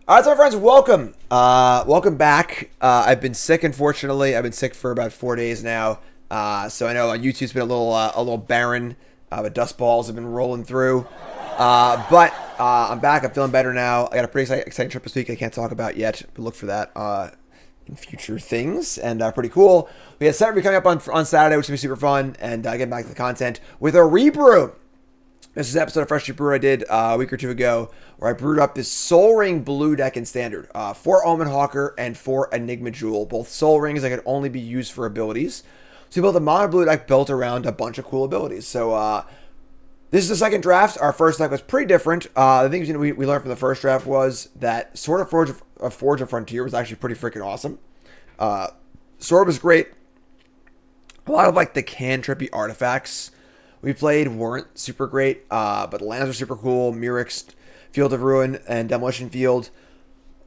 All right, so my friends, welcome. Welcome back. I've been sick, unfortunately. I've been sick for about 4 days now. So I know YouTube's been a little barren. The dust balls have been rolling through. But I'm back. I'm feeling better now. I got a pretty exciting trip this week I can't talk about yet, but look for that in future things. And pretty cool. We had Saturday coming up on Saturday, which is going to be super fun. And getting back to the content with a rebrew. This is an episode of Freshly Brew I did a week or two ago where I brewed up this Soul Ring Blue deck in Standard. 4 Omen Hawker and 4 Enigma Jewel. Both Soul Rings that could only be used for abilities. So we built a mono blue deck built around a bunch of cool abilities. So this is the second draft. Our first deck was pretty different. The things we learned from the first draft was that Sword of Forge of Frontier was actually pretty freaking awesome. Sword was great. A lot of like the cantrippy artifacts we played weren't super great, but the lands were super cool. Mirix, Field of Ruin, and Demolition Field.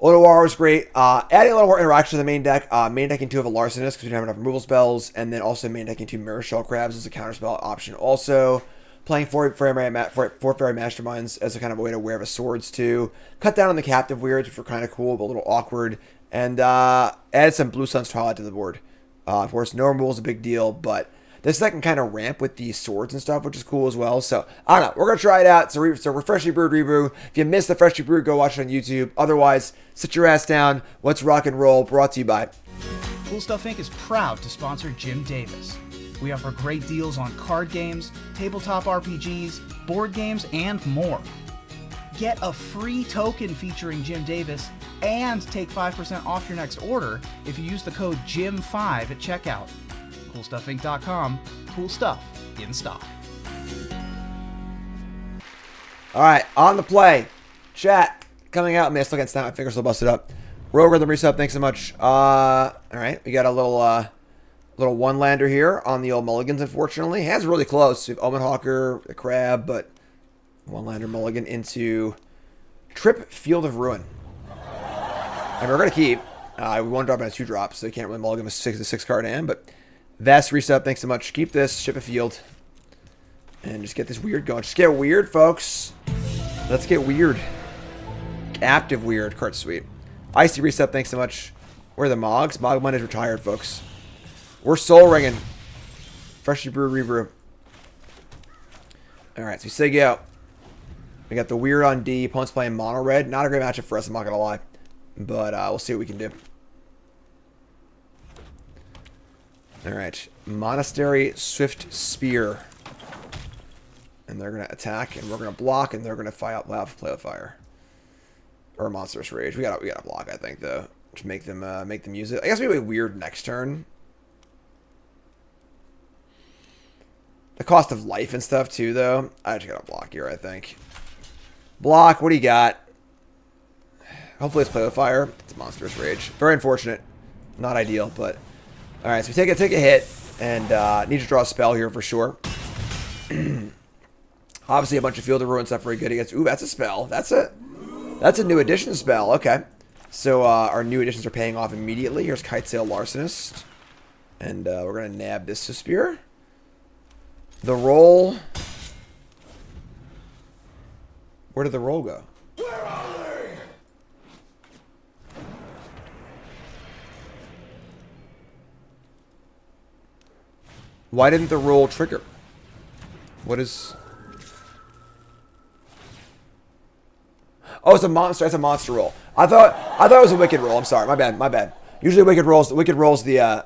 Odoar was great. Adding a little more interaction to the main deck. Main decking 2 of a Larcenist because we didn't have enough removal spells. And then also main decking 2 Mirror Shell Crabs as a counterspell option. Also, playing 4 Fairy Masterminds as a kind of a way to wear the swords too. Cut down on the Captive Weirds, which were kind of cool but a little awkward. And added some Blue Sun's Twilight to the board. Of course, no removal is a big deal, but this deck can kind of ramp with these swords and stuff, which is cool as well. So, I don't know. We're going to try it out. So we're Freshly Brewed Rebrew. If you missed the Freshly Brewed, go watch it on YouTube. Otherwise, sit your ass down. Let's rock and roll. Brought to you by Cool Stuff Inc. is proud to sponsor Jim Davis. We offer great deals on card games, tabletop RPGs, board games, and more. Get a free token featuring Jim Davis and take 5% off your next order if you use the code JIM5 at checkout. CoolStuffInc.com. Cool stuff in stock. All right, on the play. Chat coming out. I still can't snap my fingers, still busted up. Rogue Rhythm Resub, thanks so much. All right, we got a little one-lander here on the old mulligans, unfortunately. Hands really close. We have Omen Hawker, the Crab, but one-lander mulligan into Trip Field of Ruin. And we're going to keep. We want to drop in a 2-drop, so we can't really mulligan with a 6 card hand, but Vast Resub, thanks so much. Keep this, ship a field, and just get this weird going. Just get weird, folks. Let's get weird. Captive Weird, card sweet. Icy Resub, thanks so much. Where are the Mogs? Mogmon is retired, folks. We're soul ringing. Freshly Brewed Rebrew. Alright, so we say go. We got the Weird on D. Opponent's playing mono red. Not a great matchup for us, I'm not going to lie. But we'll see what we can do. Alright. Monastery Swift Spear. And they're going to attack, and we're going to block, and they're going to play with fire. Or Monstrous Rage. We gotta block, I think, though. To make them use it. I guess maybe Weird next turn. The cost of life and stuff, too, though. I just gotta block here, I think. Block, what do you got? Hopefully it's play with fire. It's Monstrous Rage. Very unfortunate. Not ideal, but... Alright, so we take a hit, and need to draw a spell here for sure. Obviously a bunch of Field of Ruin stuff very good against... Ooh, that's a spell. That's a new edition spell. Okay. So our new additions are paying off immediately. Here's Kitesail Larcenist. And we're going to nab this Spear. The roll... Where did the roll go? Where are they? Why didn't the roll trigger? What is... Oh, it's a monster. It's a monster roll. I thought it was a wicked roll. I'm sorry. My bad. Usually wicked rolls the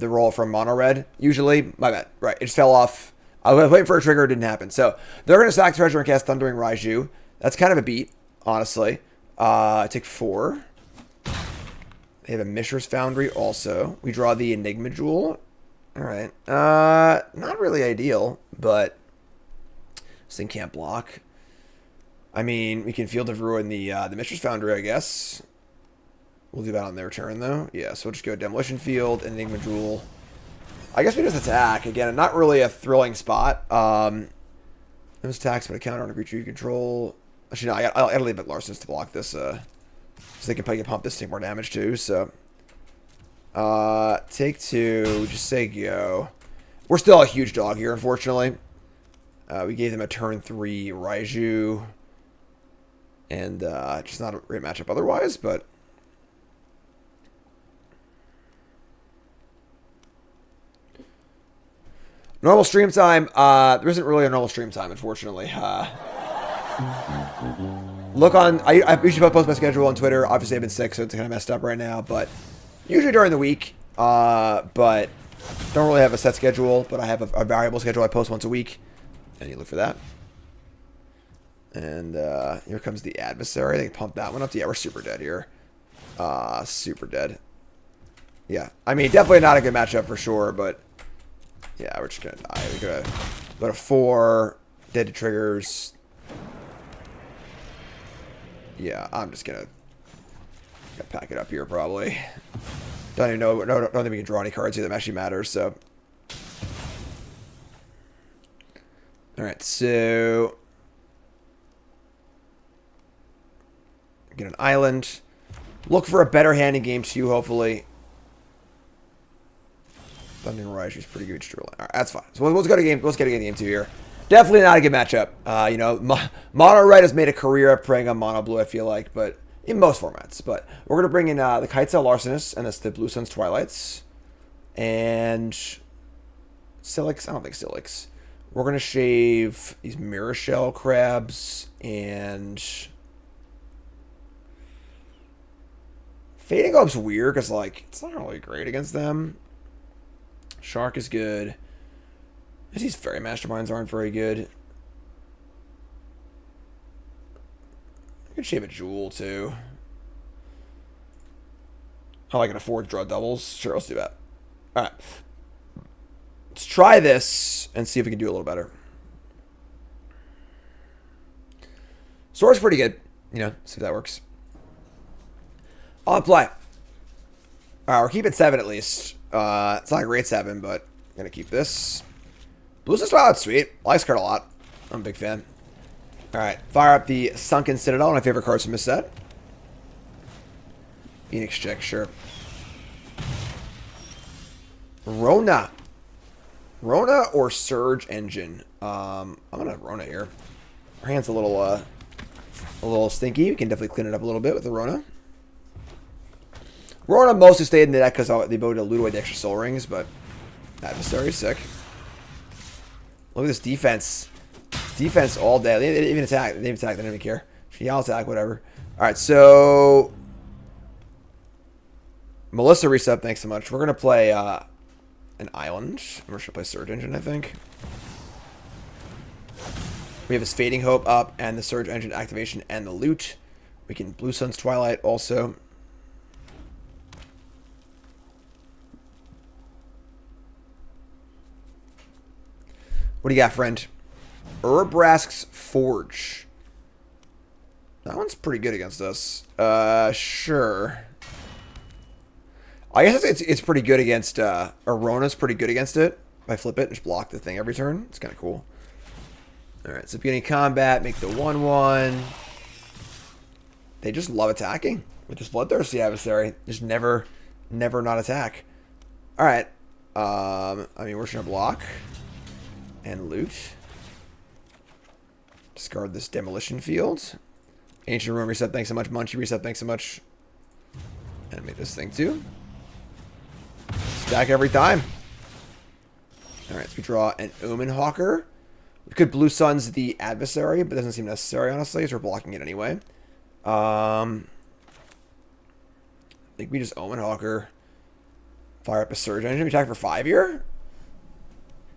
roll from mono red. Usually, my bad. Right. It just fell off. I was waiting for a trigger. It didn't happen. So they're going to sack Treasure and cast Thundering Raiju. That's kind of a beat, honestly. Take 4. They have a Mishra's Foundry also. We draw the Enigma Jewel. All right. Not really ideal, but this thing can't block. I mean, we can Field of Ruin the Mishra's Foundry, I guess. We'll do that on their turn, though. Yeah, so we'll just go Demolition Field, Enigma Jewel. I guess we just attack. Again, not really a thrilling spot. Those attacks put a counter on a creature you control. Actually, no, I gotta leave it Larcenist to block this, so they can probably pump this to take more damage, too, so... take 2, just say go. We're still a huge dog here, unfortunately. We gave them a turn 3 Raiju. And just not a great matchup otherwise, but... Normal stream time. There isn't really a normal stream time, unfortunately. Look on... I usually post my schedule on Twitter. Obviously, I've been sick, so it's kind of messed up right now. But usually during the week. But don't really have a set schedule. But I have a variable schedule I post once a week. And you look for that. And here comes the adversary. They can pump that one up. Yeah, we're super dead here. Super dead. Yeah. I mean, definitely not a good matchup for sure, but... Yeah, we're just gonna die. We're gonna go to 4, dead to triggers. Yeah, I'm just gonna pack it up here probably. Don't even know. Don't think we can draw any cards here that actually matters. So, all right. So, get an island. Look for a better hand in game 2, hopefully. Thunder Rise is pretty good. All right, that's fine. So let's go to game. Let's get a game 2 here. Definitely not a good matchup. You know, Mono Red has made a career of preying on Mono Blue, I feel like, but in most formats. But we're gonna bring in the Kitesail Larcenist, and that's the Blue Sun's Twilights, and Silix. I don't think Silix. We're gonna shave these Mirror Shell Crabs and Fading Hope's weird because like it's not really great against them. Shark is good. These Fairy Masterminds aren't very good. I could shave a Jewel too. I can afford to draw doubles. Sure, let's do that. Alright. Let's try this and see if we can do a little better. Sword's pretty good. You know, see if that works. On play. Alright, we're keeping 7 at least. It's not a great 7, but I'm going to keep this. Blue Sun's Twilight's sweet. I like this card a lot. I'm a big fan. Alright, fire up the Sunken Citadel, one of my favorite cards from this set. Phoenix check, sure. Rona. Rona or Surge Engine? I'm going to Rona here. Our hand's a little stinky. We can definitely clean it up a little bit with the Rona. Rona mostly stayed in the deck because of the ability to loot away the extra soul rings, but adversary sick. Look at this defense. Defense all day. They didn't even attack. They didn't even attack. They didn't even care. I'll attack, whatever. Alright, so Melissa reset, thanks so much. We're gonna play an island. We're gonna play Surge Engine, I think. We have his Fading Hope up and the Surge Engine activation and the loot. We can Blue Sun's Twilight also. What do you got, friend? Urbrask's Forge. That one's pretty good against us. Sure. I guess it's pretty good against, Arona's pretty good against it. If I flip it, just block the thing every turn. It's kind of cool. Alright, so beginning combat, make the 1/1. They just love attacking with this Bloodthirsty Adversary. Just never not attack. Alright. I mean, we're just gonna block. And loot. Discard this Demolition Field. Ancient Ruin reset, thanks so much. Munchie reset, thanks so much. And make this thing too. Stack every time. Alright, so we draw an Omen Hawker. We could Blue Sun's the Adversary, but it doesn't seem necessary, honestly, so we're blocking it anyway. I think we just Omen Hawker. Fire up a Surge Engine. We attack for 5 here?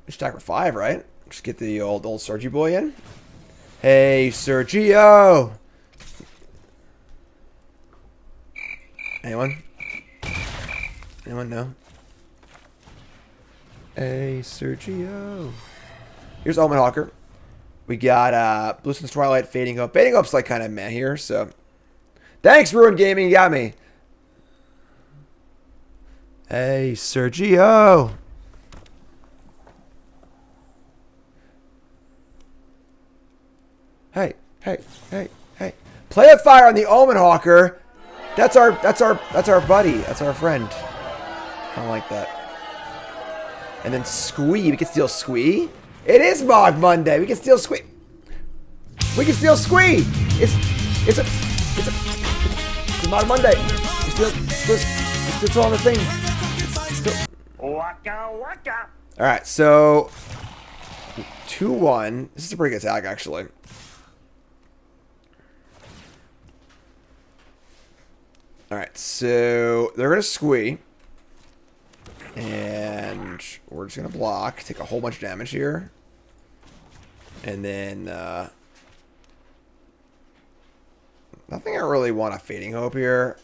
We should attack for 5, right? Just get the old Sergi boy in. Hey, Sergio! Anyone? Anyone? No? Hey, Sergio. Here's Omen Hawker. We got Blue Sun's Twilight, Fading Hope. Fading Hope's like kind of meh here, so. Thanks, Ruined Gaming. You got me. Hey, Sergio. Hey, hey, hey, hey. Play a fire on the Omen Hawker. That's our buddy. That's our friend. I don't like that. And then Squee. We can steal Squee. It is Mog Monday. We can steal Squee. We can steal Squee. It's It's not a Monday. It's still on the thing. Waka waka. All right, so 2-1. This is a pretty good attack, actually. All right, so they're gonna squee, and we're just gonna block, take a whole bunch of damage here, and then nothing I really want a Fading Hope here.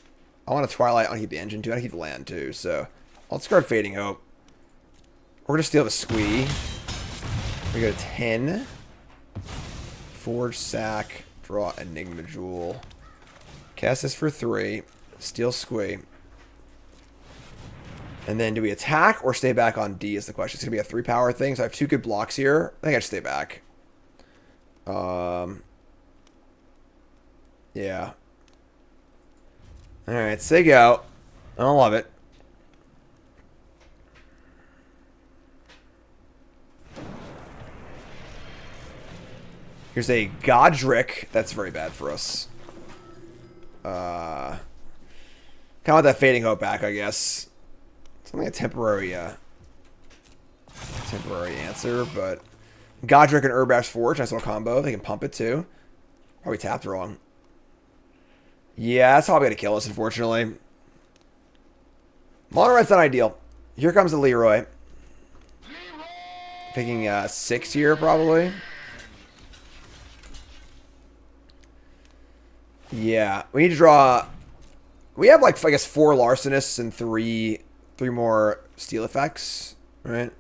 I want a Twilight. I want to keep the engine too. I want to keep the land too. So I'll discard Fading Hope. We're gonna steal the squee. We go to 10. Forge Sack. Draw Enigma Jewel. Cast this for 3. Steal squee. And then do we attack or stay back on D is the question. It's going to be a 3-power thing. So I have 2 good blocks here. I think I should stay back. Yeah. Alright, say go. I don't love it. Here's a Godric. That's very bad for us. Kind of want that Fading Hope back, I guess. It's only a temporary answer, but Godric and Urbash Forge, nice little combo. They can pump it too. Probably tapped wrong. Yeah, that's probably gonna kill us, unfortunately. Mono Red's not ideal. Here comes the Leroy. Picking 6 here, probably. Yeah, we need to draw. We have like, I guess, 4 Larcenists and 3 more Steel effects, right?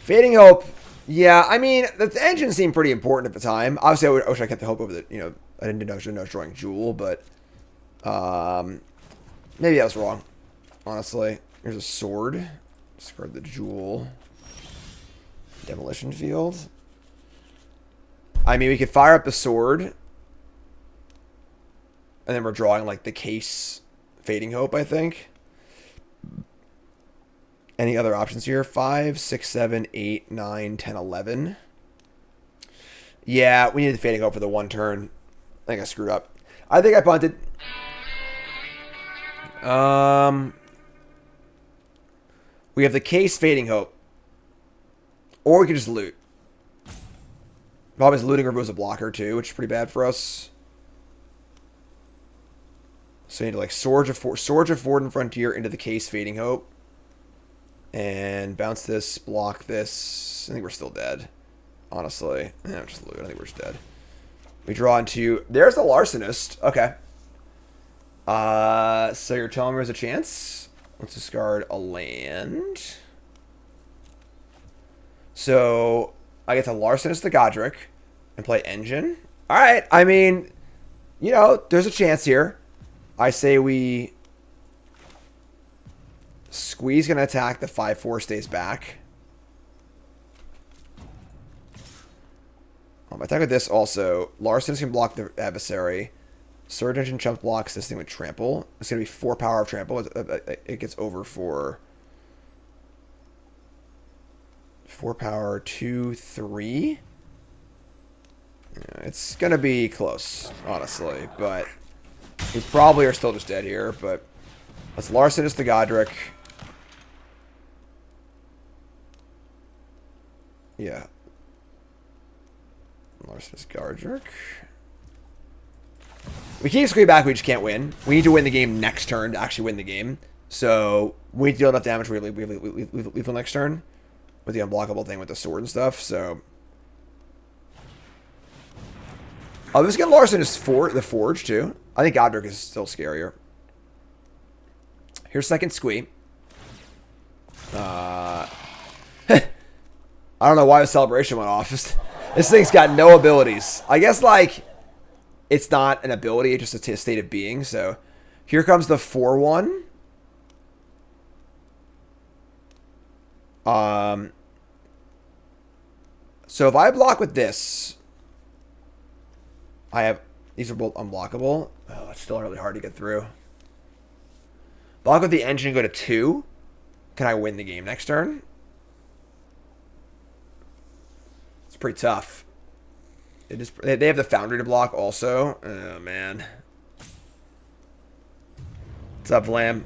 Fading Hope. Yeah, I mean, the engine seemed pretty important at the time. Obviously, I wish I kept the hope over the, you know, I didn't know I was drawing Jewel, but maybe I was wrong, honestly. Here's a sword. Discard the Jewel. Demolition Field. I mean, we could fire up the sword. And then we're drawing, like, the case Fading Hope, I think. Any other options here? 5, 6, 7, 8, 9, 10, 11. Yeah, we needed the Fading Hope for the 1 turn. I think I screwed up. I think I punted. We have the case Fading Hope. Or we could just loot. Problem is looting removes a blocker too, which is pretty bad for us. So you need to like Swords of Ford and Frontier into the case Fading Hope. And bounce this, block this. I think we're still dead. Honestly. Just loot. I think we're just dead. We draw into... There's the Larcenist. Okay. So you're telling me there's a chance? Let's discard a land. So I get to Larcenist the Godric and play Engine. Alright, I mean, you know, there's a chance here. I say we... Squeeze gonna attack, the 5-4 stays back. I attack with this also. Larcenist can block the adversary. Surge Engine chump blocks this thing with Trample. It's gonna be 4 power of Trample. It gets over for 4 power, 2, 3. Yeah, it's gonna be close, honestly, but we probably are still just dead here. But let's Larcenist the Godric. Yeah. Larcenist Godric. We keep screwing back, we just can't win. We need to win the game next turn to actually win the game. So we need to deal enough damage we lethal next turn with the unblockable thing with the sword and stuff. So this get Larcenist for the Forge too. I think Godric is still scarier. Here's second squee. I don't know why the celebration went off. This thing's got no abilities. I guess, like, it's not an ability, it's just a state of being. So, here comes the 4-1. So, if I block with this, I have... These are both unblockable. Oh, it's still really hard to get through. Block with the engine and go to 2. Can I win the game next turn? It's pretty tough. They have the Foundry to block also. Oh, man. What's up, Vlam?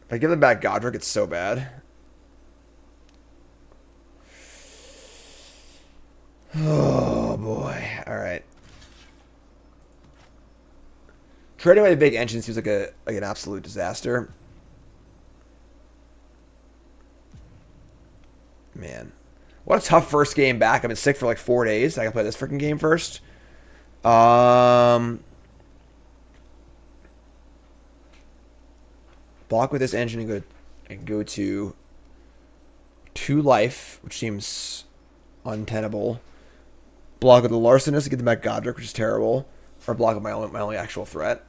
If I give them back Godric, it's so bad. Oh, boy. All right. Trading away the big engine seems like an absolute disaster. Man. What a tough first game back. I've been sick for like 4 days. I can play this freaking game first. Block with this engine and go to 2 life, which seems untenable. Block with the Larcenist to get them back Godric, which is terrible. Or block with my only actual threat.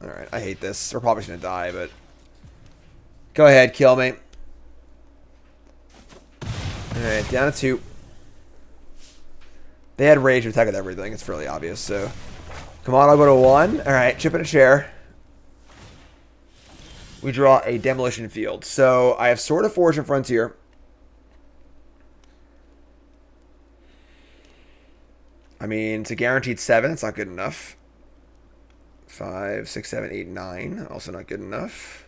Alright, I hate this. We're probably just gonna die, but go ahead, kill me. Alright, down to 2. They had rage attack with everything, it's fairly obvious, so. Come on, I'll go to 1. Alright, chip in a chair. We draw a Demolition Field. So I have Sword of Forge and Frontier. I mean, it's a guaranteed 7. It's not good enough. 5, 6, 7, 8, 9. Also not good enough.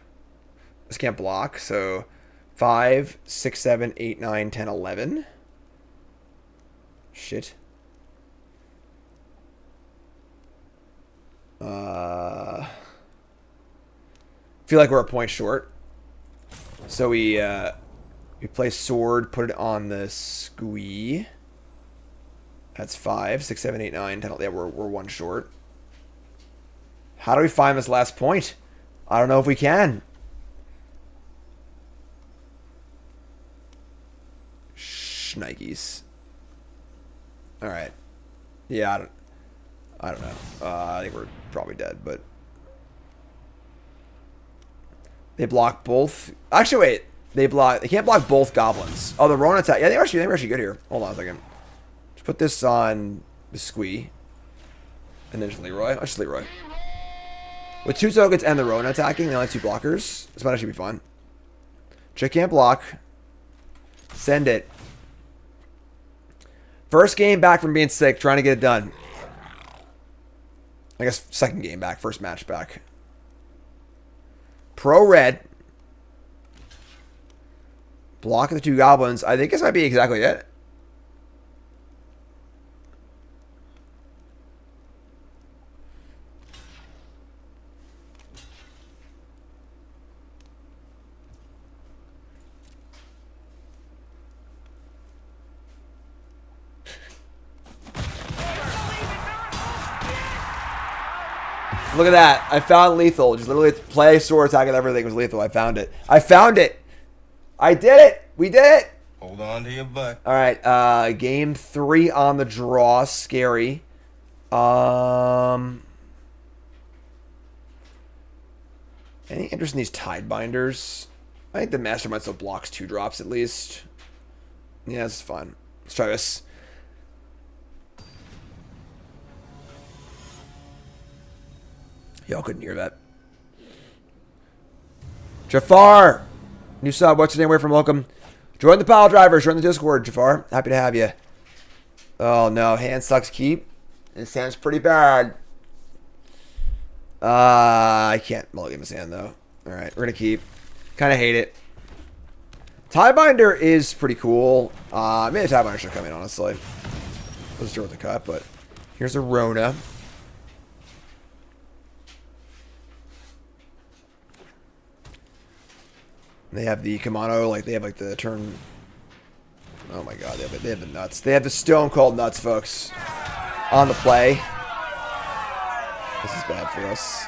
This can't block. So 5, 6, 7, 8, 9, 10, 11. Shit. Feel like we're a point short. So we play sword, put it on the squee. That's 5, 6, 7, 8, 9, 10. Yeah, we're 1 short. How do we find this last point? I don't know if we can. Shnikes. All right. Yeah, I don't know. I think we're probably dead, but they block both. Actually, wait. They can't block both goblins. Oh, the Rona attack. Yeah, they were actually good here. Hold on a second. Just put this on the squee, and then just Leroy. I'll just Leroy. With 2 tokens and the Rona attacking, they only have 2 blockers. This might actually be fun. Chick can't block. Send it. First game back from being sick, trying to get it done. I guess second game back, first match back. Pro red. Block the 2 goblins. I think this might be exactly it. Look at that. I found lethal. Just literally play sword attack and everything was lethal. I found it. I found it. I did it. We did it. Hold on to your butt. All right. Game 3 on the draw. Scary. Any interest in these tide binders? I think the mastermind still blocks 2 drops at least. Yeah, this is fun. Let's try this. Y'all couldn't hear that. Jafar! New sub, what's your name? Where from? Welcome. Join the pile drivers. Join the Discord, Jafar. Happy to have you. Oh no, hand sucks keep. It sounds pretty bad. I can't mulligan this hand though. Alright, we're gonna keep. Kinda hate it. Tiebinder is pretty cool. Maybe the Tiebinder should come in, honestly. Let's do with the cut, but here's a Rona. They have the Kamano, like they have like the turn. Oh my god, they have the nuts. They have the Stone Cold nuts, folks, on the play. This is bad for us.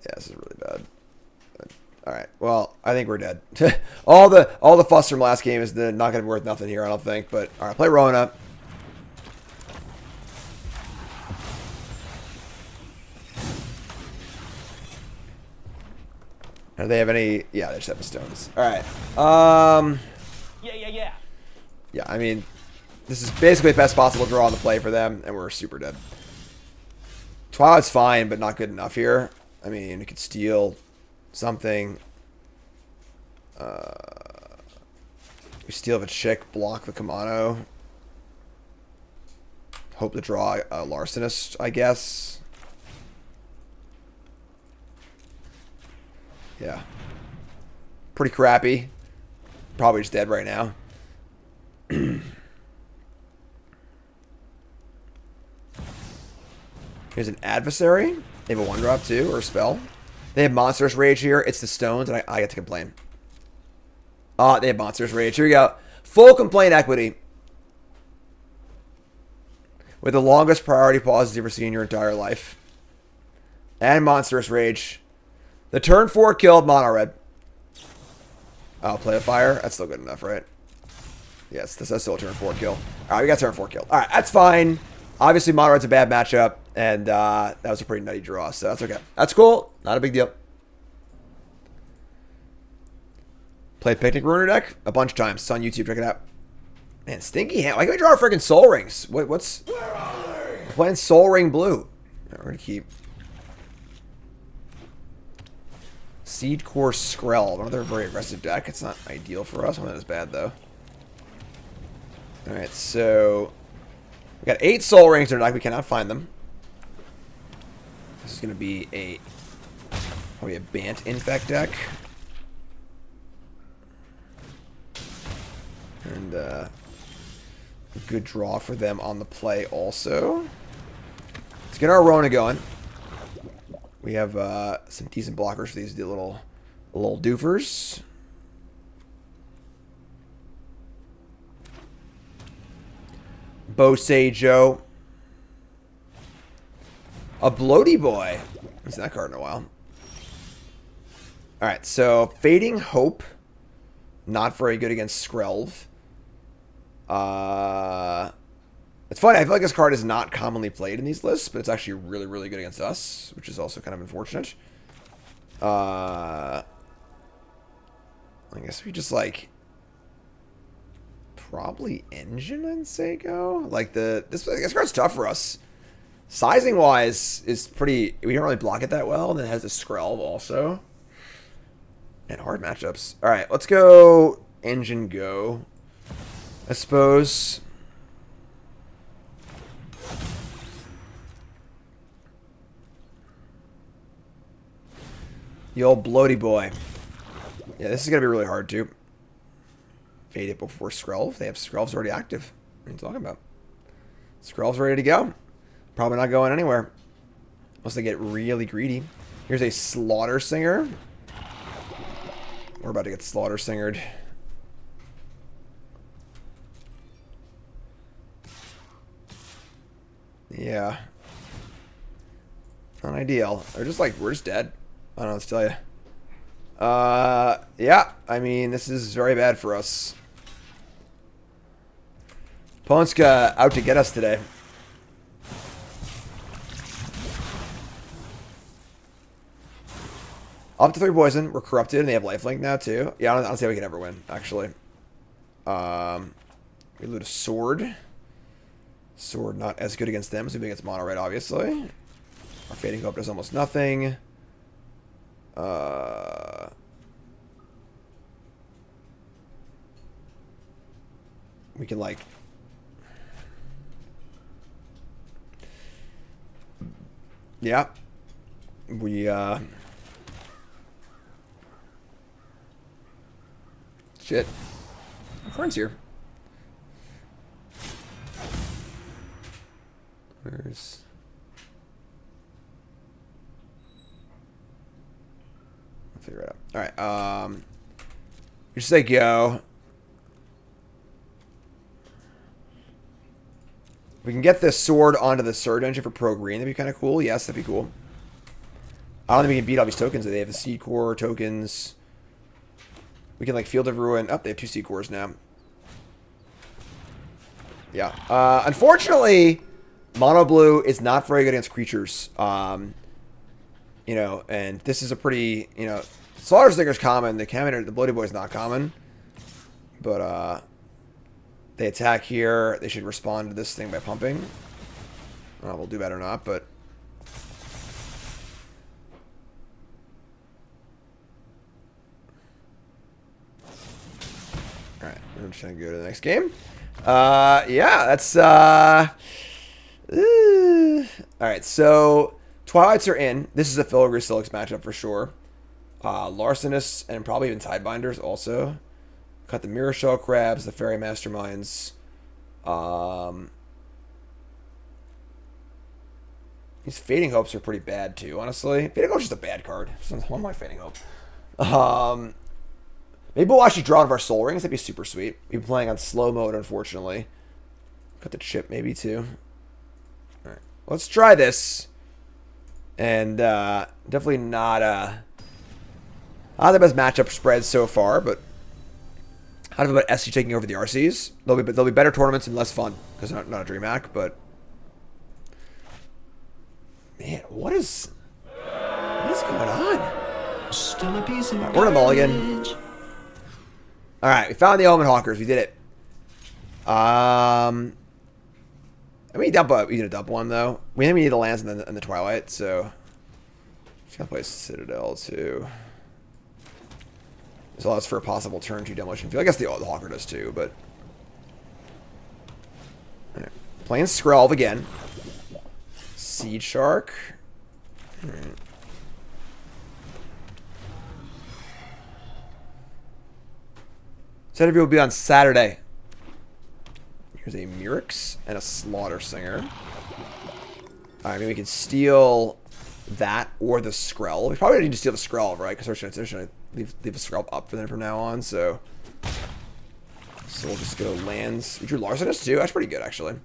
Yeah, this is really bad. All right, well, I think we're dead. all the fuss from last game is not going to be worth nothing here, I don't think. But all right, play Rona. Do they have any? Yeah, they just have the stones. All right. Yeah. Yeah, I mean, this is basically the best possible draw on the play for them, and we're super dead. Twilight's fine, but not good enough here. I mean, we could steal something. We steal a chick, block the Kamano. Hope to draw a Larcenist, I guess. Yeah. Pretty crappy. Probably just dead right now. Here's an Adversary. They have a 1-drop too, or a spell. They have Monstrous Rage here. It's the stones, and I get to complain. They have Monstrous Rage. Here we go. Full complaint equity. With the longest priority pauses you've ever seen in your entire life. And Monstrous Rage. The turn 4 killed mono red. Oh, play a fire? That's still good enough, right? Yes, that's still a turn 4 kill. Alright, we got turn 4 kill. Alright, that's fine. Obviously, mono red's a bad matchup. And that was a pretty nutty draw, so that's okay. That's cool. Not a big deal. Played Picnic Ruiner deck a bunch of times. It's on YouTube. Check it out. Man, Stinky Hand. Why can't we draw freaking Soul Rings? What's... We're playing Soul Ring Blue. Right, we're going to keep... Seed Core Skrell. Another very aggressive deck. It's not ideal for us. One that is bad, though. Alright, so... We got 8 Soul Rings in our deck. We cannot find them. This is going to be a... Probably a Bant Infect deck. And, a good draw for them on the play also. Let's get our Rona going. We have some decent blockers for these little doofers. Bosei Joe. A Bloaty Boy. I've seen that card in a while. Alright, so Fading Hope. Not very good against Skrelv. It's funny, I feel like this card is not commonly played in these lists, but it's actually really, really good against us, which is also kind of unfortunate. I guess we just, like, probably Engine and Seiko? Like, this card's tough for us. Sizing-wise, is pretty... We don't really block it that well, and then it has a Skrelv also. And hard matchups. Alright, let's go Engine Go, I suppose. The old Bloaty Boy. Yeah, this is going to be really hard, too. Fade it before Skrelv. They have Skrelv's already active. What are you talking about? Skrelv's ready to go. Probably not going anywhere. Unless they get really greedy. Here's a Slaughter Singer. We're about to get Slaughter Singered. Yeah. Not ideal. They're just like, we're just dead. I don't know what to tell you. Yeah. I mean, this is very bad for us. Ponska out to get us today. Up to 3 poison. We're corrupted, and they have lifelink now, too. Yeah, I don't see how we can ever win, actually. We loot a sword. Sword not as good against them as against mono red, obviously. Our Fading Hope does almost nothing. We can, like... Yeah. We, Shit. Horn's here. Where's... I'll figure it out. Alright, you just say go. We can get this sword onto the Surge Engine for pro green. That'd be kind of cool. Yes, that'd be cool. I don't think we can beat all these tokens. They have the Seed Core tokens. We can, like, Field of Ruin. Oh, they have 2 Seed Cores now. Yeah. Unfortunately, Mono Blue is not very good against creatures. You know, and this is a pretty, you know... Slaughter Singer's common. The Bloaty Boy is not common. But, they attack here. They should respond to this thing by pumping. I don't know if we'll do that or not, but... I'm just gonna go to the next game. Yeah, that's alright, so Twilights are in. This is a Filigree Silix matchup for sure. Larcenous and probably even Tidebinders also. Cut the Mirror Shell Crabs, the Fairy Masterminds. These Fading Hopes are pretty bad too, honestly. Fading Hope's just a bad card. One of my Fading Hope. Maybe we'll actually draw one of our Soul Rings. That'd be super sweet. We've been playing on slow mode, unfortunately. Cut the chip maybe too. Alright. Let's try this. And definitely not the best matchup spread so far, but how about SC taking over the RCs? There'll be better tournaments and less fun because not a DreamHack, but man, what is going on? Still a piece of We're in a mulligan. Alright, we found the Omen Hawkers. We did it. I mean, we need to dump one though. We need the lands in the Twilight, so just gonna play Citadel too. This allows for a possible turn 2 demolition field. I guess the Hawker does too, but right. Playing Skrelv again. Seed Shark. Right. This interview will be on Saturday. Here's a Murex and a Slaughter Singer. Alright, maybe we can steal that or the Skrelv. We probably need to steal the Skrelv, right? Because we're going to leave the Skrelv up for them from now on, so we'll just go lands. We drew Larcenous too. That's pretty good, actually.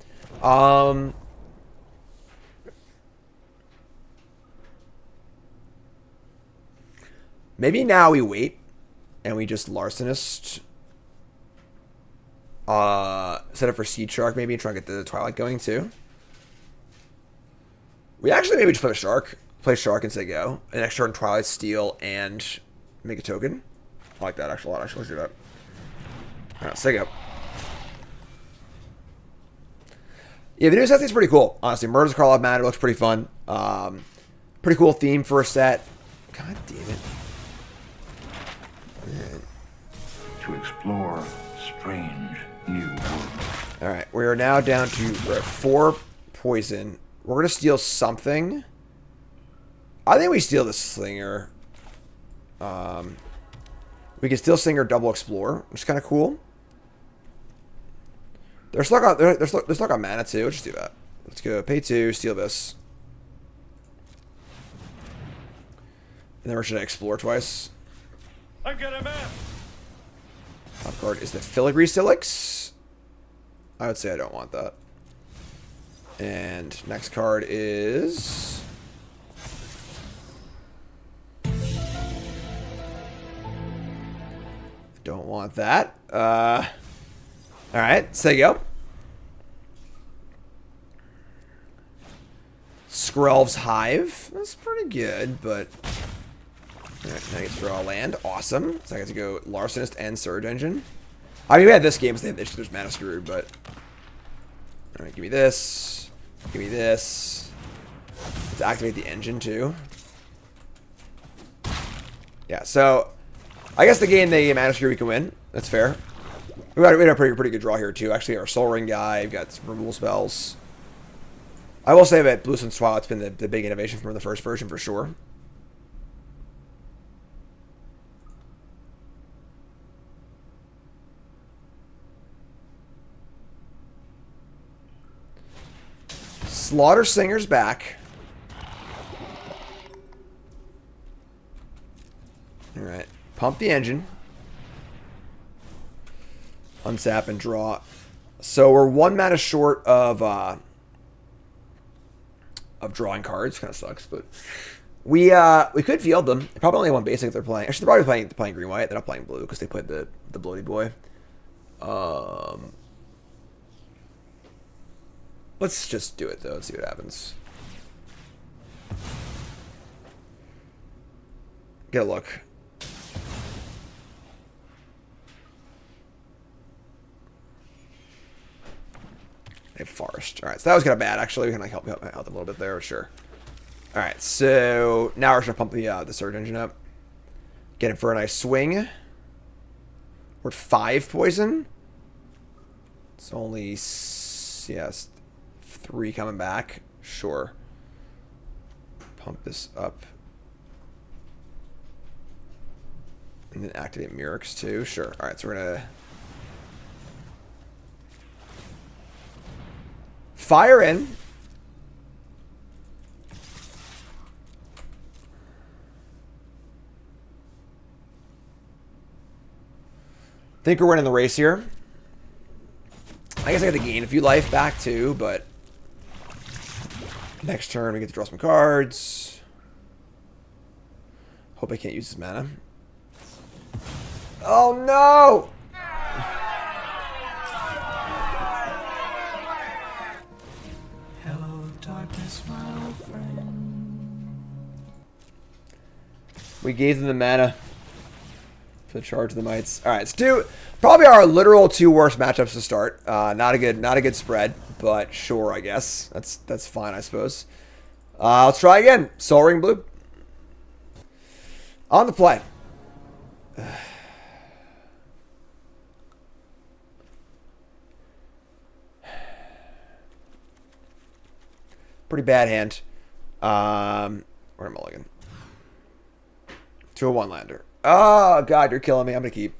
Maybe now we wait and we just Larcenous. Set up for Seed Shark maybe and try to get the Twilight going too. We actually maybe just play a Shark. Play Shark and say go. And next turn Twilight, steal, and make a token. I like that actually a lot. Actually, let's do that. Alright, say go. Yeah, the new set is pretty cool. Honestly, Murder's Call of Matter looks pretty fun. Pretty cool theme for a set. God damn it. Man. To explore strange new worlds. Alright, we are now down to 4 poison. We're going to steal something. I think we steal the Slinger. We can still Singer double Explore, which is kind of cool. They're stuck on mana too. Let's just do that. Let's go pay 2, steal this. And then we're just going to Explore twice. I've got a map. Top card is the Filigree Silix. I would say I don't want that. And next card is... Don't want that. Alright, say go. Skrelv's Hive. That's pretty good, but... Alright, now I get to draw a land. Awesome. So I get to go Larcenist and Surge Engine. I mean, we had this game, so there's mana screwed, but... Alright, give me this. Give me this. Let's activate the engine, too. Yeah, so... I guess the game they get mana screwed, we can win. That's fair. We had a pretty good draw here, too. Actually, our Soul Ring guy, we've got some removal spells. I will say that Blue Sun's Twilight's been the big innovation from the first version, for sure. Slaughter Singer's back. Alright. Pump the engine. Unsap and draw. So we're 1 mana short of drawing cards. Kind of sucks, but we could field them. They probably only have 1 basic if they're playing. Actually, they're probably playing green white. They're not playing blue because they played the Bloaty Boy. Let's just do it though and see what happens. Get a look. They have Forest. Alright, so that was kind of bad actually. We can like help them a little bit there, sure. Alright, so now we're just gonna pump the Surge Engine up. Get it for a nice swing. We're at 5 poison. It's only, yes, 3 coming back. Sure. Pump this up. And then activate Mirrors too. Sure. Alright, so we're gonna fire in. Think we're winning the race here. I guess I got to gain a few life back too, but next turn we get to draw some cards. Hope I can't use this mana. Oh no! Hello, darkness, my old friend. We gave them the mana for the charge of the mites. All right, let's do probably our literal 2 worst matchups to start. Not a good spread, but sure, I guess that's fine, I suppose. Let's try again. Soul Ring Blue on the play. Pretty bad hand. We're a mulligan. To a 1-lander. Oh, God, you're killing me. I'm going to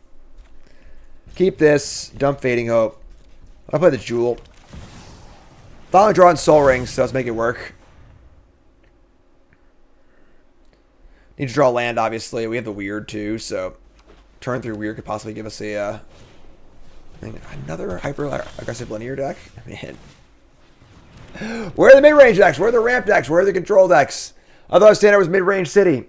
keep this. Dump Fading Hope. I'll play the Jewel. Finally drawing Soul Rings, so let's make it work. Need to draw land, obviously. We have the Weird, too, so turn through Weird could possibly give us a another hyper-aggressive linear deck. Man. Where are the mid-range decks? Where are the ramp decks? Where are the control decks? I thought Standard was mid-range city.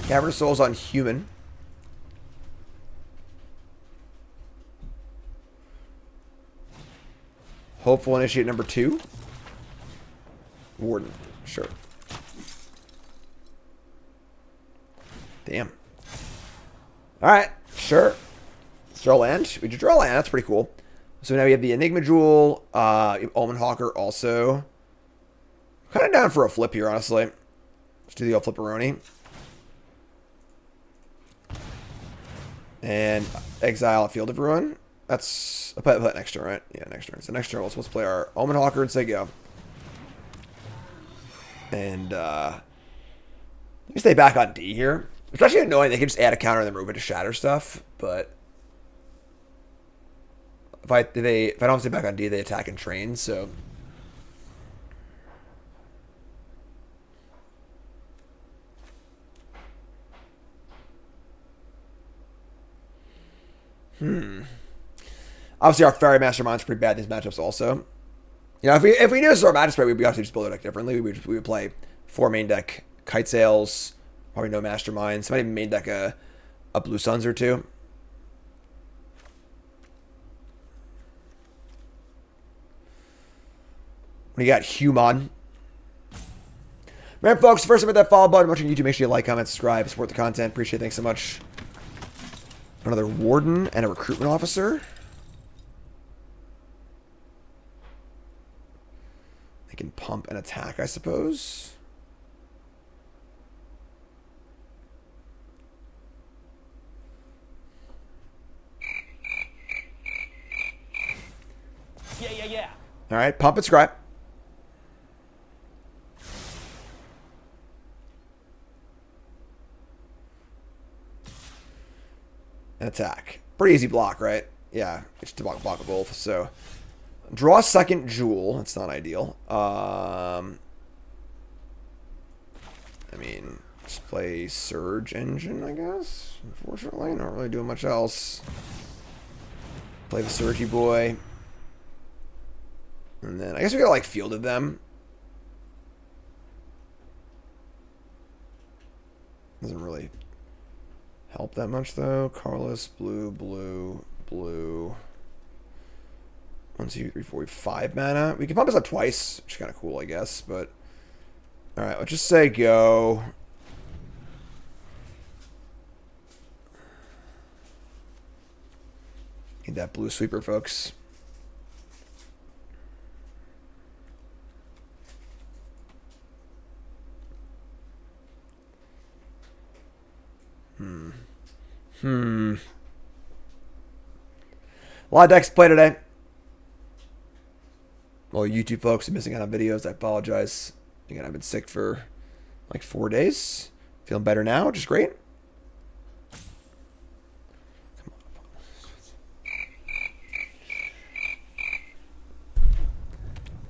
Cavern of Souls on human. Hopeful Initiate number 2. Warden. Sure. Damn. Alright. Sure. Let's draw land. We just draw land. That's pretty cool. So now we have the Enigma Jewel. Omen Hawker also. Kind of down for a flip here, honestly. Let's do the old flipperoni. And exile a Field of Ruin. That's... I'll play that next turn, right? Yeah, next turn. So next turn, let's play our Omen Hawker and say go. And, let me stay back on D here. It's actually annoying. They can just add a counter and then move it to shatter stuff. But if I don't stay back on D, they attack and train, so... Obviously, our Fairy Mastermind's pretty bad in these matchups also. You know, if we knew this was our matchup spread, we'd obviously just build our deck differently. We would play 4 main deck Kite Sails, probably no Masterminds. Might even main deck a Blue Suns or 2. When you got Human. Remember, folks, first time hit that follow button. Watching YouTube, make sure you like, comment, subscribe, support the content. Appreciate it. Thanks so much. Another Warden and a Recruitment Officer. They can pump and attack, I suppose. Yeah. All right, pump and scrap. And attack. Pretty easy block, right? Yeah, it's to block both. So, draw a second Jewel. That's not ideal. I mean, just play Surge Engine, I guess. Unfortunately, not really doing much else. Play the Surgy Boy. And then, I guess we gotta, like, Fielded them. Doesn't really help that much, though. Carlos, blue. 1, 2, 3, 4, 5 mana. We can pump this up twice, which is kind of cool, I guess, but... Alright, let's just say go. Need that blue sweeper, folks. A lot of decks to play today. Well, YouTube folks are missing out on videos. I apologize. Again, I've been sick for like 4 days. Feeling better now, which is great.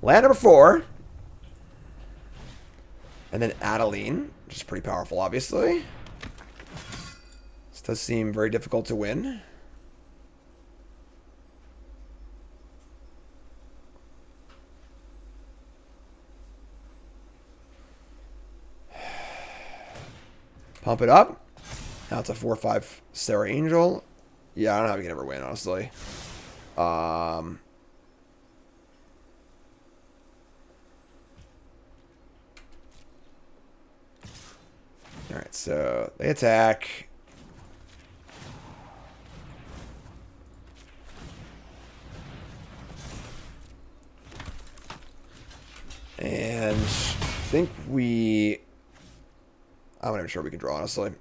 Land number 4. And then Adeline, which is pretty powerful, obviously. This does seem very difficult to win. Pump it up. Now it's a 4/5 Sarah Angel. Yeah, I don't know how we can ever win, honestly. Alright, so they attack. And I think I'm not even sure we can draw, honestly.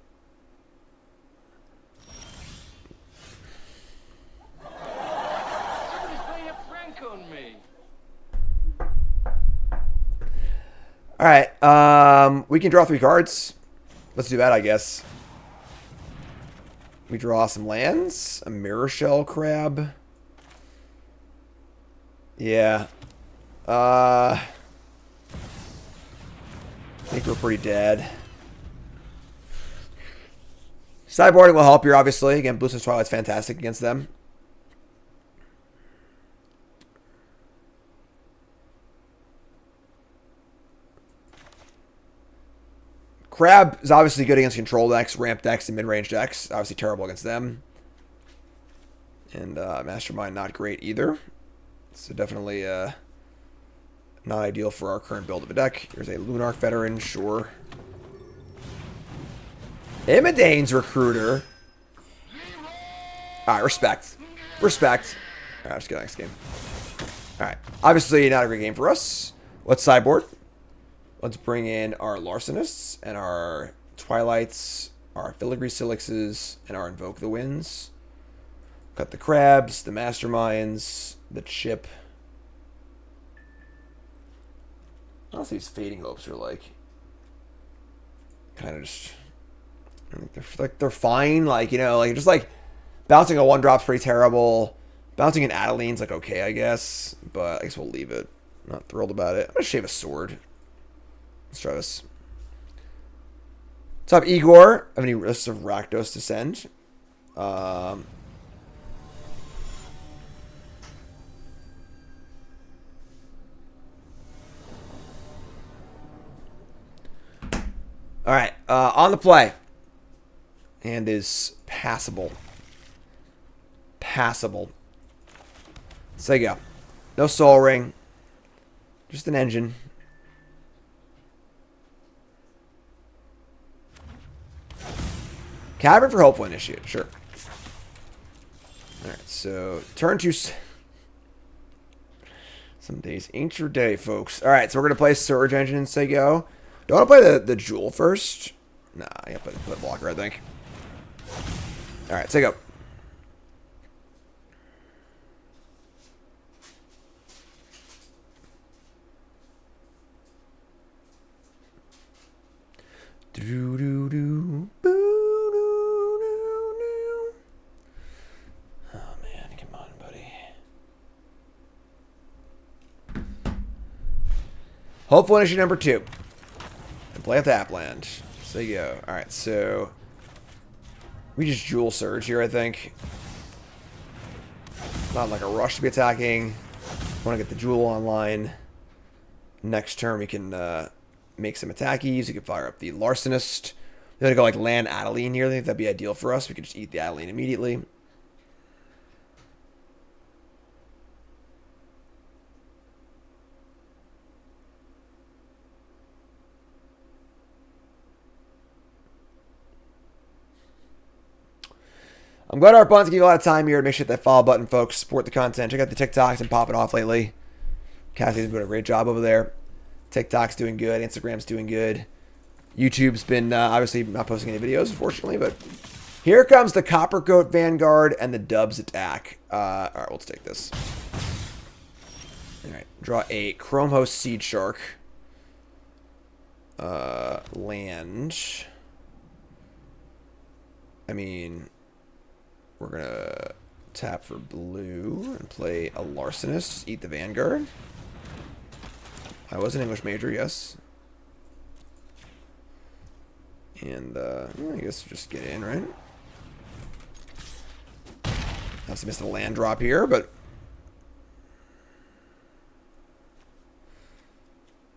Alright, we can draw 3 cards. Let's do that, I guess. We draw some lands. A Mirror Shell Crab. Yeah. I think we're pretty dead. Sideboarding will help here, obviously. Again, Blue Sun's Twilight's fantastic against them. Crab is obviously good against control decks, ramp decks, and mid-range decks. Obviously terrible against them. And Mastermind, not great either. So definitely not ideal for our current build of a deck. Here's a Lunarch Veteran, sure. Imidane's Recruiter. Alright, respect. Respect. Alright, let's go next game. Alright, obviously not a great game for us. Let's sideboard. Let's bring in our Larcenists and our Twilights, our Filigree Silixes, and our Invoke the Winds. Got the Crabs, the Masterminds, the Chip. Honestly, these Fading Hopes are like kind of just they're fine. Like, you know, like just like bouncing a 1-drop's pretty terrible. Bouncing an Adeline's like okay, I guess, but I guess we'll leave it. Not thrilled about it. I'm gonna shave a sword. Let's try this. What's up, Igor? Have any risks of Rakdos Descent? Alright, on the play. And is passable. Passable. So you go. No Soul Ring. Just an engine. Cavern for Hopeful Initiate, sure. Alright, so turn to... Some days ain't your day, folks. Alright, so we're going to play Surge Engine and say go. Do I want to play the Jewel first? Nah, I got to put a blocker, I think. Alright, say go. Oh man, come on, buddy. Hopeful Initiative number 2. And play with Appland. So you go. Alright, so we just Jewel Surge here, I think. Not like a rush to be attacking. Want to get the Jewel online. Next turn we can make some attackies. You can fire up the Larcenist. We're gonna go like land Adeline here. I think that'd be ideal for us. We could just eat the Adeline immediately. I'm glad our opponents give you a lot of time here to make sure that follow button, folks. Support the content. Check out the TikToks and popping off lately. Cassie's been doing a great job over there. TikTok's doing good. Instagram's doing good. YouTube's been obviously not posting any videos, unfortunately, but Here comes the Copper Goat Vanguard and the Dubs attack. All right, let's take this. All right, draw a Chrome Host Seed Shark. Land. I mean, we're gonna tap for blue and play a Larcenist. Eat the Vanguard. I was an English major, yes. And I guess we'll just get in, right? Have to miss the land drop here, but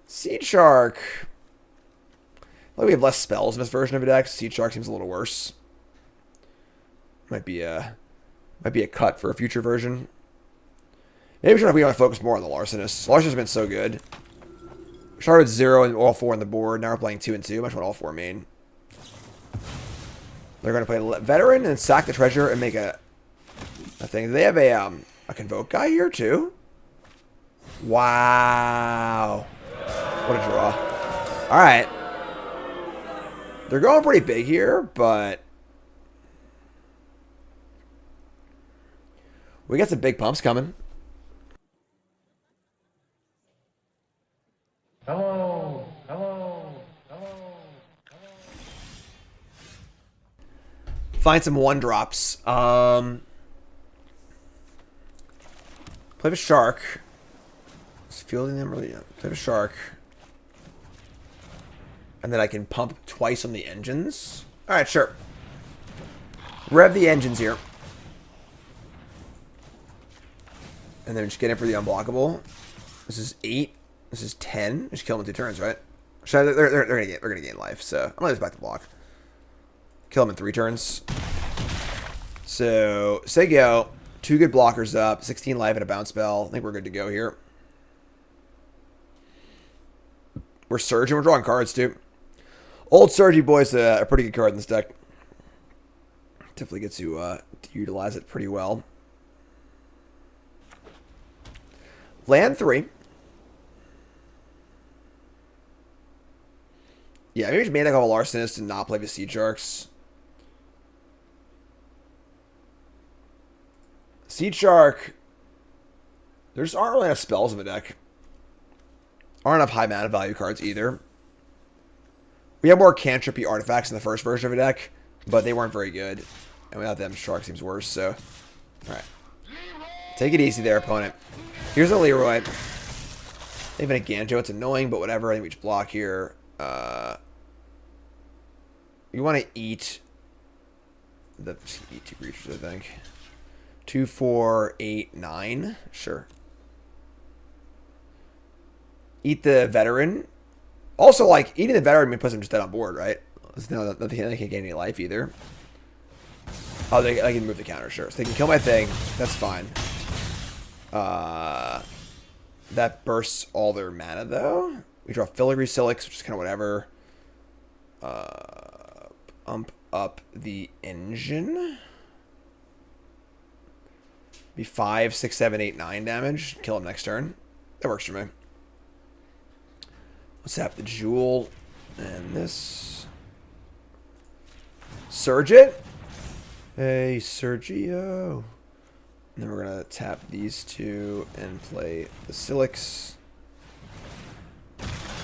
Seed Shark. Like we have less spells in this version of a deck. Seed Shark seems a little worse. Might be a cut for a future version. Maybe we want to focus more on the Larcenist. Larcenist has been so good. Started with 0 and all 4 on the board. Now we're playing 2 and 2. Much want all 4 main. They're going to play Veteran and sack the treasure and make a thing. Do they have a Convoke guy here too? Wow. What a draw. Alright. They're going pretty big here, but we got some big pumps coming. Hello, hello, hello, hello. Find some 1-drops. Play the Shark. Is fielding them really? Yeah. Play the Shark. And then I can pump twice on the engines. Alright, sure. Rev the engines here. And then just get in for the unblockable. This is 8. This is 10. Just kill them in 2 turns, right? They're gonna gain life, so I'm gonna just back to block. Kill them in 3 turns. So say go. 2 good blockers up, 16 life and a bounce spell. I think we're good to go here. We're surging. We're drawing cards too. Old Surgy Boy's a pretty good card in this deck. Definitely get to utilize it pretty well. Land 3. Yeah, maybe just make like a Larcenist and not play the Seed Sharks. Seed Shark. There just aren't really enough spells in the deck. Aren't enough high mana value cards either. We have more cantripy artifacts in the first version of a deck, but they weren't very good. And without them, Shark seems worse, so. Alright. Take it easy there, opponent. Here's a Leroy. They have a Ganjo. It's annoying, but whatever. I think we just block here. You want to eat the eat 2 creatures, I think. 2, 4, 8, 9. Sure. Eat the Veteran. Also, like, eating the Veteran puts them just dead on board, right? No, they can't gain any life either. Oh, they can move the counter, sure. So they can kill my thing. That's fine. That bursts all their mana, though. We draw Filigree Silix, which is kind of whatever. Ump up the engine. Be 5, 6, 7, 8, 9 damage. Kill him next turn. That works for me. Let's tap the Jewel and this. Surge it. Hey, Sergio. And then we're going to tap these 2 and play the Silix.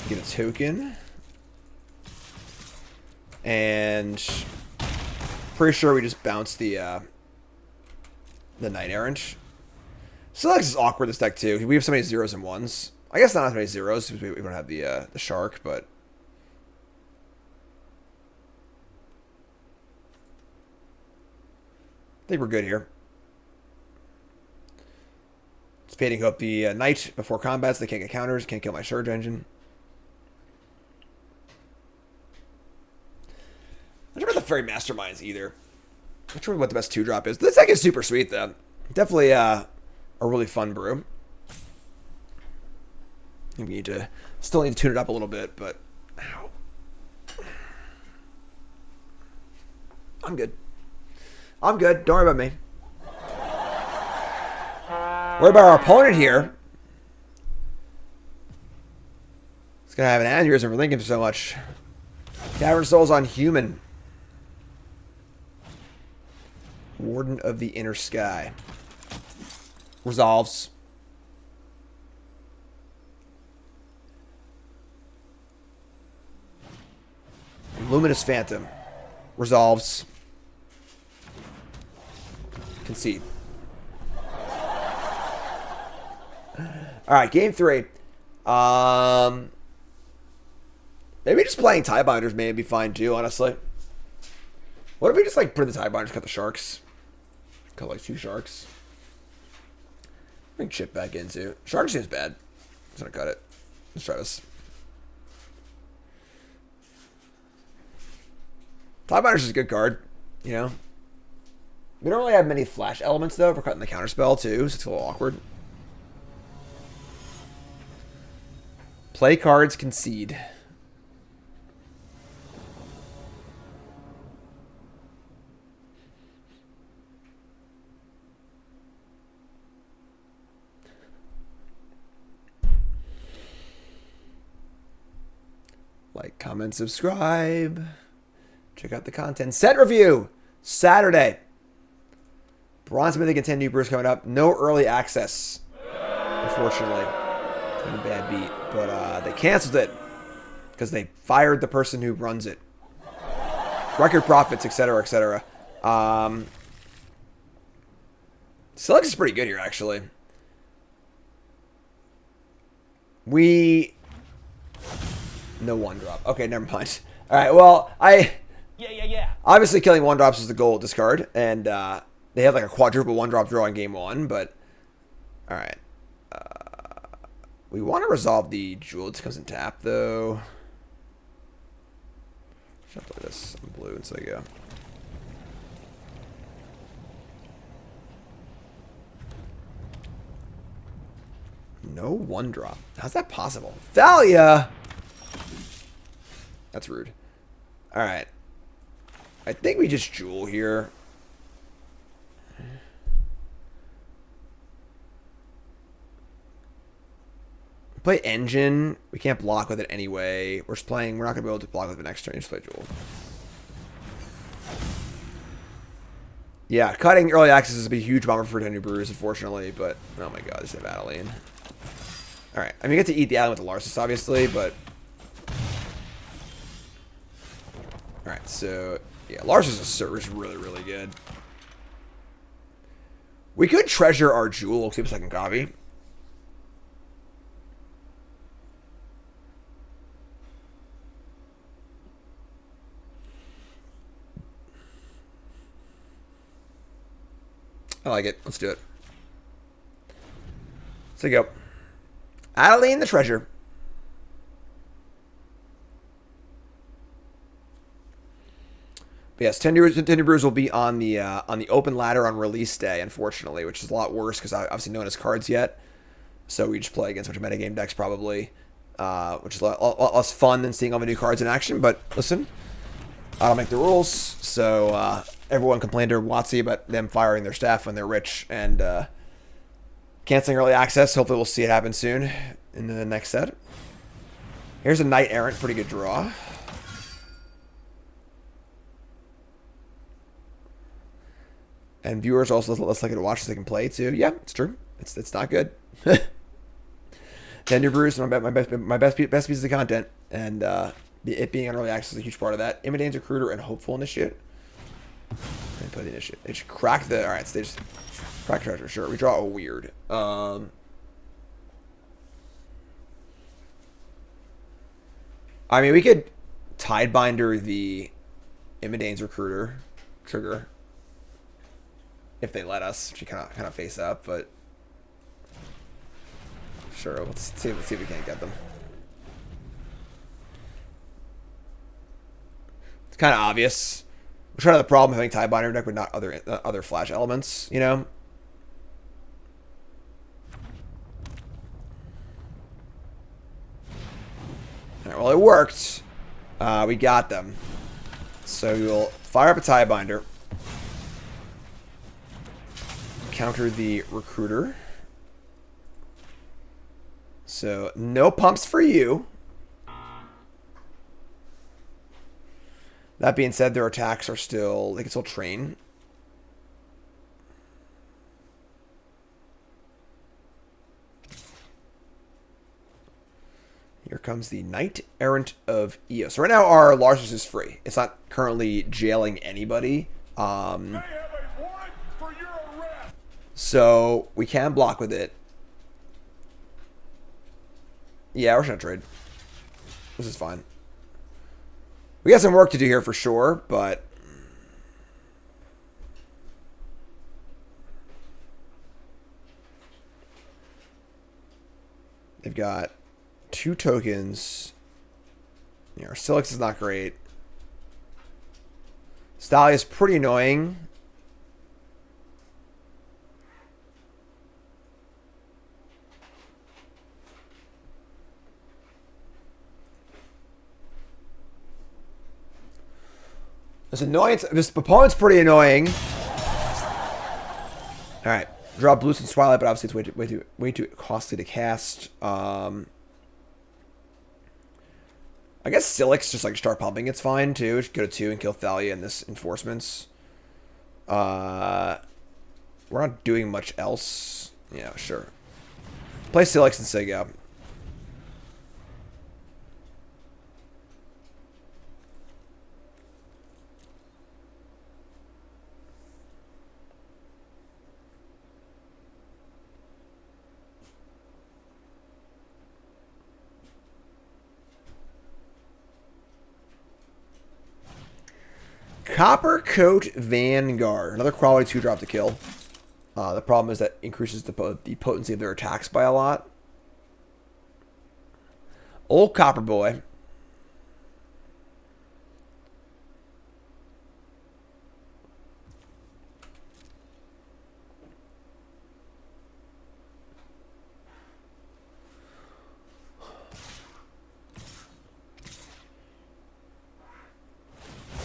Get a token. And pretty sure we just bounce the Knight Errant. Silix is awkward this deck too. We have so many 0s and 1s. I guess not as many 0s because we don't have the Shark, but I think we're good here. It's Fading Hope the Knight before combat, so they can't get counters, can't kill my Surge Engine. I don't remember the Fairy Masterminds either. I'm not sure what the best 2-drop is. This deck is super sweet, though. Definitely a really fun brew. We need to still need to tune it up a little bit, but ow. I'm good. I'm good. Don't worry about me. Worry about our opponent here. He's gonna have an aneurysm for thinking so much. Cavern Soul's on human. Warden of the Inner Sky. Resolves. Luminous Phantom. Resolves. Concede. Alright, game 3. Maybe just playing tie binders may be fine too, honestly. What if we just like put in the tie binders, cut the sharks? Cut like 2 sharks. Bring chip back into. Shark seems bad. I'm just gonna cut it. Let's try this. Tie binders is a good card, you know. We don't really have many flash elements though for cutting the counterspell too, so it's a little awkward. Play cards, concede. Like, comment, subscribe. Check out the content. Set review Saturday. Bronze Mythic and 10 new brews coming up. No early access, unfortunately. Been a bad beat, but they canceled it because they fired the person who runs it. Record profits, etc., etc. Selesnya is pretty good here, actually. No 1-drop. Okay, never mind. All right, well, Yeah. obviously killing 1-drops is the goal at this card, and they have like a quadruple 1-drop draw in game 1, but all right. We want to resolve the Jewel. It comes in tap, though. Should have to play this in blue until I go. No 1-drop. How's that possible? Thalia! That's rude. Alright. I think we just Jewel here. Play Engine. We can't block with it anyway. We're just playing. We're not going to be able to block with it next turn. Just play Jewel. Yeah, cutting early access is a huge bummer for Tender Brews, unfortunately. But, oh my god, this is Adeline. Alright, I mean, you get to eat the island with the Larsis, obviously, but... Alright, so... Yeah, Larsis is really, really good. We could treasure our Jewel. Keep a second copy. I like it. Let's do it. So go. Adeline the treasure. But yes, Tender Brews will be on the open ladder on release day, unfortunately, which is a lot worse because obviously no one has cards yet. So we just play against a bunch of metagame decks probably, which is a lot less fun than seeing all the new cards in action. But listen, I don't make the rules, so everyone complained to WotC about them firing their staff when they're rich and canceling early access. Hopefully we'll see it happen soon in the next set. Here's a Knight Errant, pretty good draw. And viewers also less likely to watch so they can play too. Yeah, it's true. It's not good. Tender Brews, my best pieces of content, and it being on early access is a huge part of that. Imitane's Recruiter and Hopeful Initiate. And play the Initiate. They just crack the. All right, so they just crack treasure. Sure, we draw a weird. I mean, we could Tidebinder the Imitane's Recruiter trigger. If they let us, she kind of face up, but sure, let's see if we can't get them. It's kind of obvious. We're trying to have the problem having Tidebinder deck, but not other flash elements, you know. All right, well, it worked. We got them. So we will fire up a Tidebinder. Counter the Recruiter. So, no pumps for you. That being said, their attacks are still... They can still train. Here comes the Knight Errant of Eos. So right now our Larsus is free. It's not currently jailing anybody. So we can block with it. Yeah, we're just gonna trade. This is fine. We got some work to do here for sure, but they've got 2 tokens. Yeah, our Silix is not great. Stalia is pretty annoying. This opponent's pretty annoying. All right, draw Blues and Twilight, but obviously it's way too costly to cast. I guess Silix just like start pumping. It's fine too. Just go to 2 and kill Thalia and this Enforcements. We're not doing much else. Yeah, sure. Play Silix and Sega. Copper Coat Vanguard. Another quality 2-drop to kill. The problem is that increases the potency of their attacks by a lot. Old Copper Boy.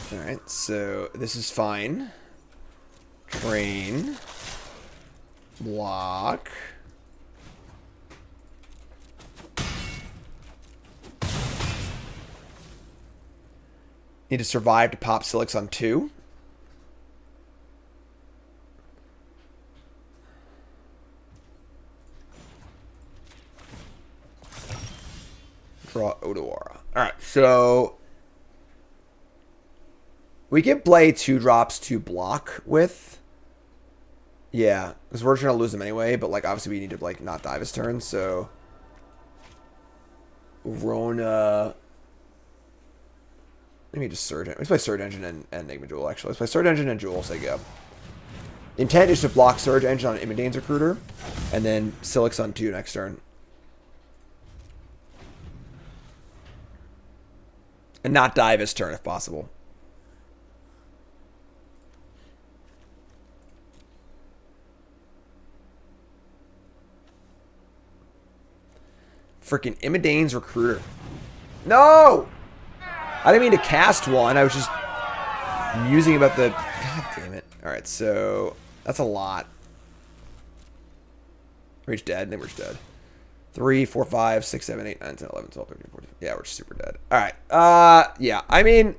Alright, so this is fine. Train. Block. Need to survive to pop Silix on 2. Draw Odawara. Alright, so we can play 2-drops to block with. Yeah, because we're trying to lose them anyway, but like obviously we need to like not die this turn, so Rona. Let me just Surge. Let's play Surge Engine and Enigma Jewel actually. Let's play Surge Engine and Jewel, say go. Intent is to block Surge Engine on Imidane's Recruiter, and then Silix on 2 next turn. And not die this turn if possible. Freaking Imidane's Recruiter. No! I didn't mean to cast one. I was just musing about the... God damn it. Alright, so that's a lot. We're each dead. Then we're just dead. 3, 4, 5, 6, 7, 8, 9, 10, 11, 12, 13, 14. Yeah, we're just super dead. Alright. Yeah. I mean,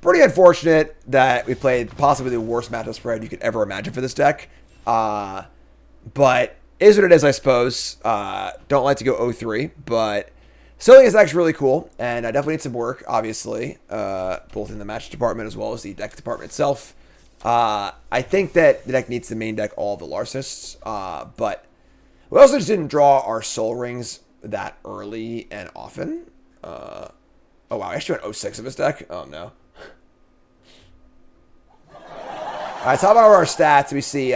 pretty unfortunate that we played possibly the worst matchup spread you could ever imagine for this deck. But is what it is, I suppose. Don't like to go 0-3, but still think it's actually really cool, and I definitely need some work, obviously, both in the match department as well as the deck department itself. I think that the deck needs to main deck all of the Larsists, but we also just didn't draw our Soul Rings that early and often. Oh wow, I actually went 0-6 of this deck. Oh no. Alright, so how about our stats? We see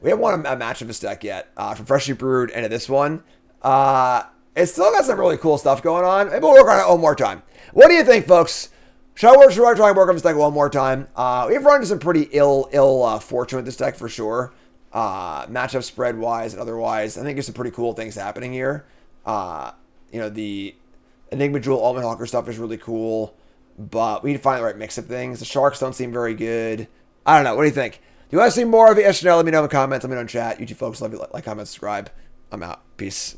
we haven't won a match of this deck yet. From Freshly Brewed into this one. It's still got some really cool stuff going on. Maybe we'll work on it one more time. What do you think, folks? Should I try and work on this deck one more time? We've run into some pretty ill fortune with this deck for sure. Matchup spread wise and otherwise. I think there's some pretty cool things happening here. You know, the Enigma Jewel Almond Hawker stuff is really cool, but we need to find the right mix of things. The Sharks don't seem very good. I don't know. What do you think? Do you want to see more of the SNL? Let me know in the comments. Let me know in chat. YouTube folks, love you. Like, comment, subscribe. I'm out. Peace.